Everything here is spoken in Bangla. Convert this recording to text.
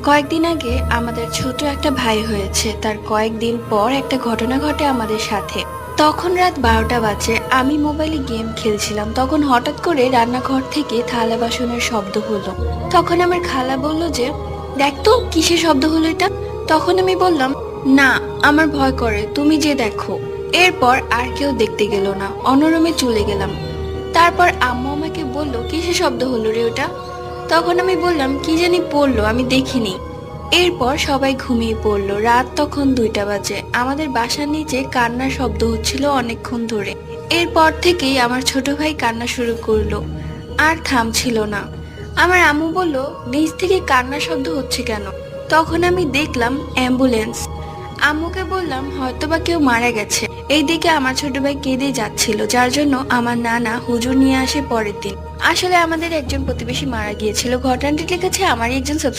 কয়েকদিন আগে আমাদের ছোট একটা ভাই হয়েছে, তার কয়েকদিন পর একটা ঘটনা ঘটে আমাদের সাথে। তখন রাত 12টা বাজে, আমি মোবাইলে গেম খেলছিলাম, তখন হঠাৎ করে রান্নাঘর থেকে থালা বাসনের শব্দ হলো। তখন আমার খালা বলল যে, দেখ তো কিসের শব্দ হলো এটা। তখন আমি বললাম, না, আমার ভয় করে, তুমি যে দেখো। এরপর আর কেউ দেখতে গেল না, অন্য রুমে চলে গেলাম। তারপর আম্মু আমাকে বলল, কিসের শব্দ হলো রে ওটা। তখন আমি বললাম, কি জানি পড়লো, আমি দেখিনি। এরপর সবাই ঘুমিয়ে পড়লো। রাত তখন 2টা বাজে। আমাদের বাসার নিচে কান্নার শব্দ হচ্ছিল অনেকক্ষণ ধরে। এরপর থেকেই আমার ছোট ভাই কান্না শুরু করলো, আর থামছিল না। আমার আম্মু বলল, নিচ থেকে কান্নার শব্দ হচ্ছে কেন। তখন আমি দেখলাম অ্যাম্বুলেন্স। আম্মুকে বললাম হয়তোবা কেউ মারা গেছে। এইদিকে আমার ছোট ভাই কেঁদে যাচ্ছিল, যার জন্য আমার নানা হুজুর নিয়ে আসে পরের দিন। আসলে আমাদের একজন প্রতিবেশী মারা গিয়েছিল। ঘটনাটি লিখেছে আমারই একজন